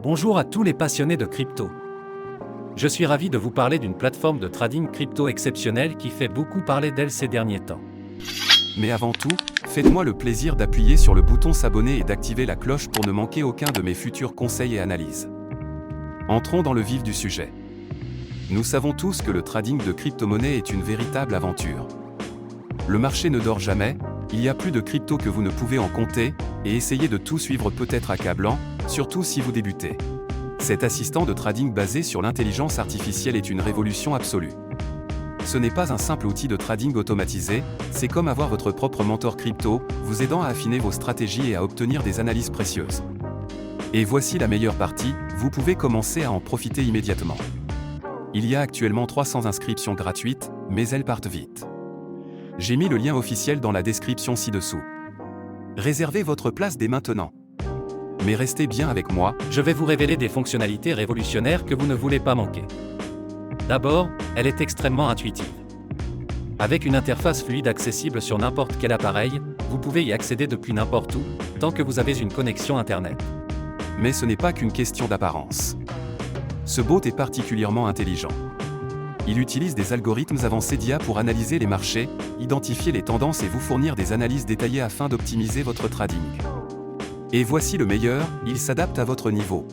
Bonjour à tous les passionnés de crypto. Je suis ravi de vous parler d'une plateforme de trading crypto exceptionnelle qui fait beaucoup parler d'elle ces derniers temps. Mais avant tout, faites-moi le plaisir d'appuyer sur le bouton s'abonner et d'activer la cloche pour ne manquer aucun de mes futurs conseils et analyses. Entrons dans le vif du sujet. Nous savons tous que le trading de crypto-monnaies est une véritable aventure. Le marché ne dort jamais, il y a plus de crypto que vous ne pouvez en compter, et essayer de tout suivre peut être accablant, surtout si vous débutez. Cet assistant de trading basé sur l'intelligence artificielle est une révolution absolue. Ce n'est pas un simple outil de trading automatisé, c'est comme avoir votre propre mentor crypto, vous aidant à affiner vos stratégies et à obtenir des analyses précieuses. Et voici la meilleure partie, vous pouvez commencer à en profiter immédiatement. Il y a actuellement 300 inscriptions gratuites, mais elles partent vite. J'ai mis le lien officiel dans la description ci-dessous. Réservez votre place dès maintenant. Mais restez bien avec moi, Je vais vous révéler des fonctionnalités révolutionnaires que vous ne voulez pas manquer. D'abord, elle est extrêmement intuitive. Avec une interface fluide accessible sur n'importe quel appareil, vous pouvez y accéder depuis n'importe où, tant que vous avez une connexion Internet. mais ce n'est pas qu'une question d'apparence. Ce bot est particulièrement intelligent. Il utilise des algorithmes avancés d'IA pour analyser les marchés, identifier les tendances et vous fournir des analyses détaillées afin d'optimiser votre trading. Et voici le meilleur, il s'adapte à votre niveau.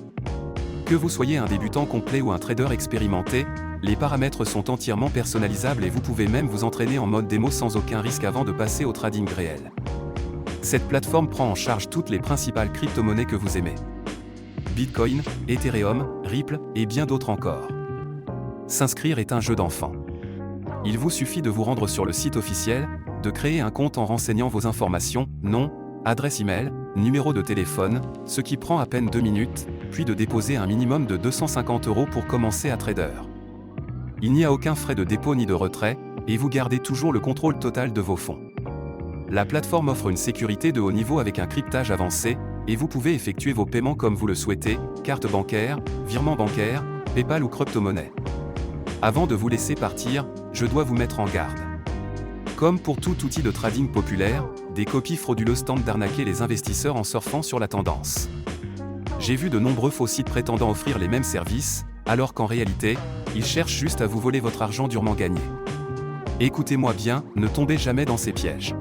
Que vous soyez un débutant complet ou un trader expérimenté, les paramètres sont entièrement personnalisables et vous pouvez même vous entraîner en mode démo sans aucun risque avant de passer au trading réel. Cette plateforme prend en charge toutes les principales crypto-monnaies que vous aimez. Bitcoin, Ethereum, Ripple et bien d'autres encore. S'inscrire est un jeu d'enfant. Il vous suffit de vous rendre sur le site officiel, de créer un compte en renseignant vos informations, nom, adresse email, numéro de téléphone, ce qui prend à peine 2 minutes, puis de déposer un minimum de 250 € pour commencer à trader. Il n'y a aucun frais de dépôt ni de retrait, et vous gardez toujours le contrôle total de vos fonds. La plateforme offre une sécurité de haut niveau avec un cryptage avancé, et vous pouvez effectuer vos paiements comme vous le souhaitez, carte bancaire, virement bancaire, PayPal ou crypto-monnaie. Avant de vous laisser partir, je dois vous mettre en garde. Comme pour tout outil de trading populaire, des copies frauduleuses tentent d'arnaquer les investisseurs en surfant sur la tendance. J'ai vu de nombreux faux sites prétendant offrir les mêmes services, alors qu'en réalité, ils cherchent juste à vous voler votre argent durement gagné. Écoutez-moi bien, ne tombez jamais dans ces pièges.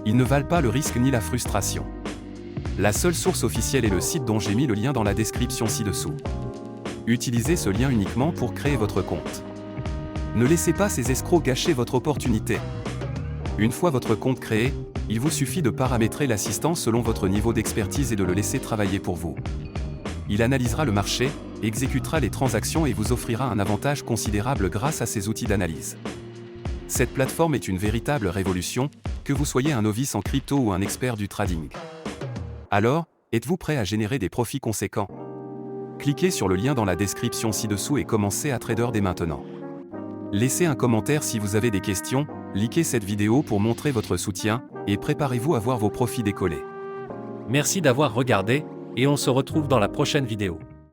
Ils ne valent pas le risque ni la frustration. La seule source officielle est le site dont j'ai mis le lien dans la description ci-dessous. Utilisez ce lien uniquement pour créer votre compte. Ne laissez pas ces escrocs gâcher votre opportunité. Une fois votre compte créé, il vous suffit de paramétrer l'assistant selon votre niveau d'expertise et de le laisser travailler pour vous. Il analysera le marché, exécutera les transactions et vous offrira un avantage considérable grâce à ses outils d'analyse. Cette plateforme est une véritable révolution, que vous soyez un novice en crypto ou un expert du trading. Alors, êtes-vous prêt à générer des profits conséquents ? Cliquez sur le lien dans la description ci-dessous et commencez à trader dès maintenant. Laissez un commentaire si vous avez des questions, likez cette vidéo pour montrer votre soutien, et préparez-vous à voir vos profits décoller. Merci d'avoir regardé, et on se retrouve dans la prochaine vidéo.